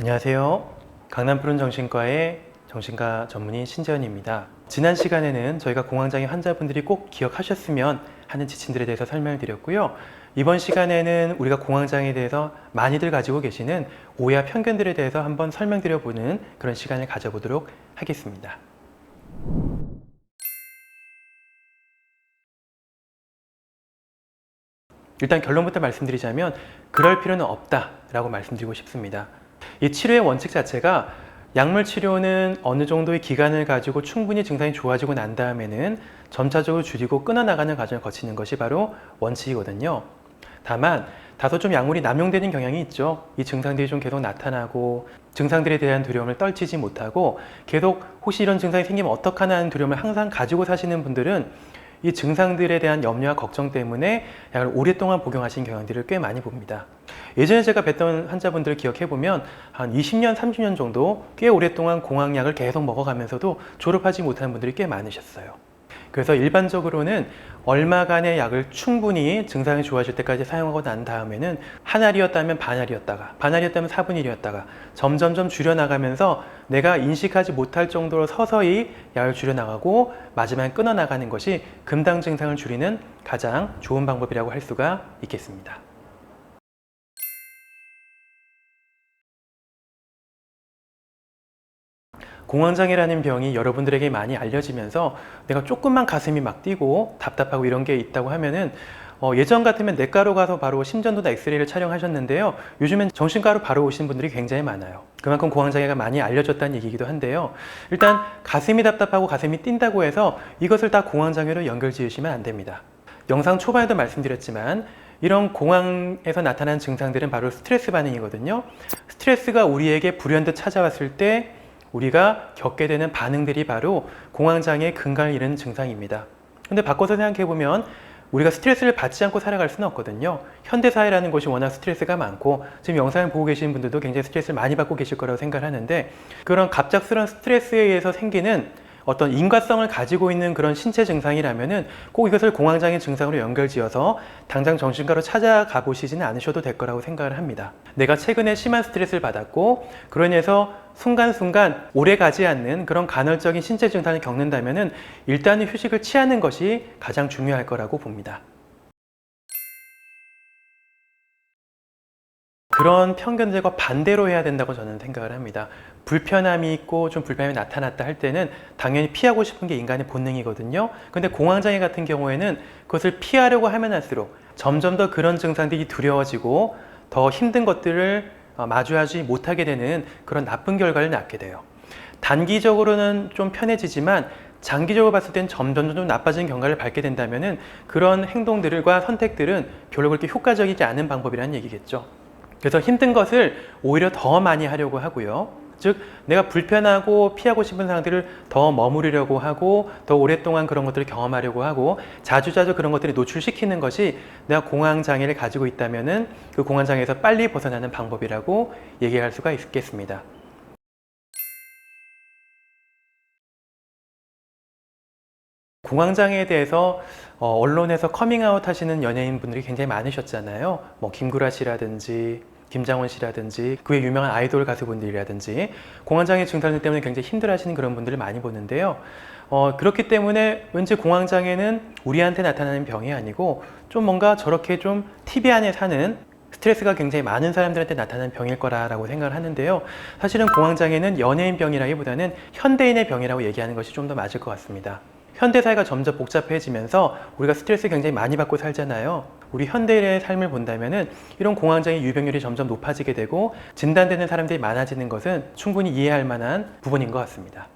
안녕하세요. 강남푸른정신과의 정신과 전문의 신재현입니다. 지난 시간에는 저희가 공황장애 환자분들이 꼭 기억하셨으면 하는 지침들에 대해서 설명을 드렸고요. 이번 시간에는 우리가 공황장애에 대해서 많이들 가지고 계시는 오해와 편견들에 대해서 한번 설명드려보는 그런 시간을 가져보도록 하겠습니다. 일단 결론부터 말씀드리자면 그럴 필요는 없다라고 말씀드리고 싶습니다. 이 치료의 원칙 자체가 약물 치료는 어느 정도의 기간을 가지고 충분히 증상이 좋아지고 난 다음에는 점차적으로 줄이고 끊어나가는 과정을 거치는 것이 바로 원칙이거든요. 다만 다소 좀 약물이 남용되는 경향이 있죠. 이 증상들이 좀 계속 나타나고 증상들에 대한 두려움을 떨치지 못하고 계속 혹시 이런 증상이 생기면 어떡하나 하는 두려움을 항상 가지고 사시는 분들은 이 증상들에 대한 염려와 걱정 때문에 약을 오랫동안 복용하신 경향들을 꽤 많이 봅니다. 예전에 제가 뵀던 환자분들을 기억해보면 한 20년, 30년 정도 꽤 오랫동안 공황약을 계속 먹어가면서도 졸업하지 못하는 분들이 꽤 많으셨어요. 그래서 일반적으로는 얼마간의 약을 충분히 증상이 좋아질 때까지 사용하고 난 다음에는 한 알이었다면 반 알이었다가, 반 알이었다면 4분의 1이었다가 점점점 줄여나가면서 내가 인식하지 못할 정도로 서서히 약을 줄여나가고 마지막에 끊어나가는 것이 금당 증상을 줄이는 가장 좋은 방법이라고 할 수가 있겠습니다. 공황장애라는 병이 여러분들에게 많이 알려지면서 내가 조금만 가슴이 막 뛰고 답답하고 이런 게 있다고 하면은 예전 같으면 내과로 가서 바로 심전도나 엑스레이를 촬영하셨는데요. 요즘엔 정신과로 바로 오신 분들이 굉장히 많아요. 그만큼 공황장애가 많이 알려졌다는 얘기이기도 한데요. 일단 가슴이 답답하고 가슴이 뛴다고 해서 이것을 다 공황장애로 연결 지으시면 안 됩니다. 영상 초반에도 말씀드렸지만 이런 공황에서 나타나는 증상들은 바로 스트레스 반응이거든요. 스트레스가 우리에게 불현듯 찾아왔을 때 우리가 겪게 되는 반응들이 바로 공황장애의 근간을 이루는 증상입니다. 근데 바꿔서 생각해보면 우리가 스트레스를 받지 않고 살아갈 수는 없거든요. 현대사회라는 것이 워낙 스트레스가 많고 지금 영상을 보고 계시는 분들도 굉장히 스트레스를 많이 받고 계실 거라고 생각을 하는데 그런 갑작스러운 스트레스에 의해서 생기는 어떤 인과성을 가지고 있는 그런 신체 증상이라면은 꼭 이것을 공황장애 증상으로 연결지어서 당장 정신과로 찾아가 보시지는 않으셔도 될 거라고 생각을 합니다. 내가 최근에 심한 스트레스를 받았고 그로 인해서 순간순간 오래 가지 않는 그런 간헐적인 신체 증상을 겪는다면은 일단은 휴식을 취하는 것이 가장 중요할 거라고 봅니다. 그런 편견들과 반대로 해야 된다고 저는 생각을 합니다. 불편함이 있고 좀 불편함이 나타났다 할 때는 당연히 피하고 싶은 게 인간의 본능이거든요. 근데 공황장애 같은 경우에는 그것을 피하려고 하면 할수록 점점 더 그런 증상들이 두려워지고 더 힘든 것들을 마주하지 못하게 되는 그런 나쁜 결과를 낳게 돼요. 단기적으로는 좀 편해지지만 장기적으로 봤을 땐 점점 좀 나빠지는 경과를 밟게 된다면은 그런 행동들과 선택들은 별로 그렇게 효과적이지 않은 방법이라는 얘기겠죠. 그래서 힘든 것을 오히려 더 많이 하려고 하고요. 즉 내가 불편하고 피하고 싶은 상황들을 더 머무르려고 하고 더 오랫동안 그런 것들을 경험하려고 하고 자주자주 그런 것들을 노출시키는 것이 내가 공황장애를 가지고 있다면은 그 공황장애에서 빨리 벗어나는 방법이라고 얘기할 수가 있겠습니다. 공황장애에 대해서 언론에서 커밍아웃 하시는 연예인분들이 굉장히 많으셨잖아요. 뭐 김구라 씨라든지 김장원 씨라든지 그 외 유명한 아이돌 가수분들이라든지 공황장애 증상들 때문에 굉장히 힘들어하시는 그런 분들을 많이 보는데요. 그렇기 때문에 왠지 공황장애는 우리한테 나타나는 병이 아니고 좀 뭔가 저렇게 좀 TV 안에 사는 스트레스가 굉장히 많은 사람들한테 나타나는 병일 거라고 생각을 하는데요. 사실은 공황장애는 연예인 병이라기보다는 현대인의 병이라고 얘기하는 것이 좀 더 맞을 것 같습니다. 현대사회가 점점 복잡해지면서 우리가 스트레스 굉장히 많이 받고 살잖아요. 우리 현대인의 삶을 본다면은 이런 공황장애 유병률이 점점 높아지게 되고 진단되는 사람들이 많아지는 것은 충분히 이해할 만한 부분인 것 같습니다.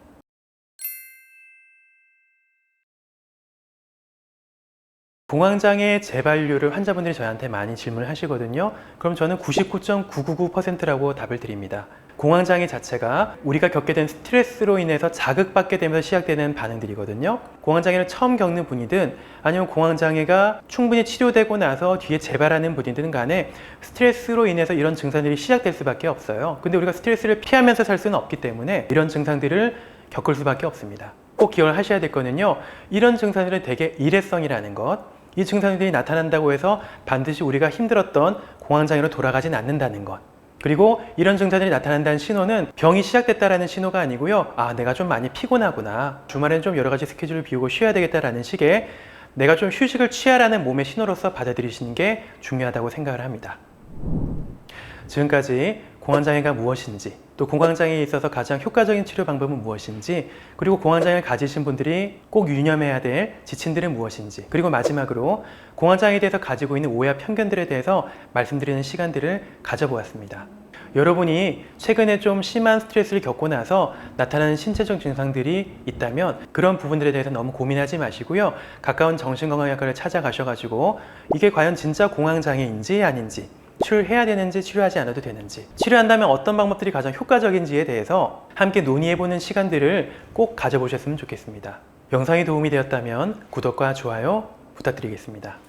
공황장애 재발률을 환자분들이 저한테 많이 질문을 하시거든요. 그럼 저는 99.999%라고 답을 드립니다. 공황장애 자체가 우리가 겪게 된 스트레스로 인해서 자극받게 되면서 시작되는 반응들이거든요. 공황장애를 처음 겪는 분이든 아니면 공황장애가 충분히 치료되고 나서 뒤에 재발하는 분이든 간에 스트레스로 인해서 이런 증상들이 시작될 수밖에 없어요. 근데 우리가 스트레스를 피하면서 살 수는 없기 때문에 이런 증상들을 겪을 수밖에 없습니다. 꼭 기억을 하셔야 될 거는요. 이런 증상들은 대개 일회성이라는 것, 이 증상들이 나타난다고 해서 반드시 우리가 힘들었던 공황장애로 돌아가진 않는다는 것, 그리고 이런 증상들이 나타난다는 신호는 병이 시작됐다라는 신호가 아니고요. 아, 내가 좀 많이 피곤하구나. 주말에는 좀 여러 가지 스케줄을 비우고 쉬어야 되겠다라는 식의 내가 좀 휴식을 취하라는 몸의 신호로서 받아들이시는 게 중요하다고 생각을 합니다. 지금까지 공황장애가 무엇인지, 또 공황장애에 있어서 가장 효과적인 치료 방법은 무엇인지, 그리고 공황장애를 가지신 분들이 꼭 유념해야 될 지침들은 무엇인지, 그리고 마지막으로 공황장애에 대해서 가지고 있는 오해와 편견들에 대해서 말씀드리는 시간들을 가져보았습니다. 여러분이 최근에 좀 심한 스트레스를 겪고 나서 나타나는 신체적 증상들이 있다면 그런 부분들에 대해서 너무 고민하지 마시고요. 가까운 정신건강의학과를 찾아가셔가지고 이게 과연 진짜 공황장애인지 아닌지, 치료를 해야 되는지 치료하지 않아도 되는지, 치료한다면 어떤 방법들이 가장 효과적인지에 대해서 함께 논의해보는 시간들을 꼭 가져보셨으면 좋겠습니다. 영상이 도움이 되었다면 구독과 좋아요 부탁드리겠습니다.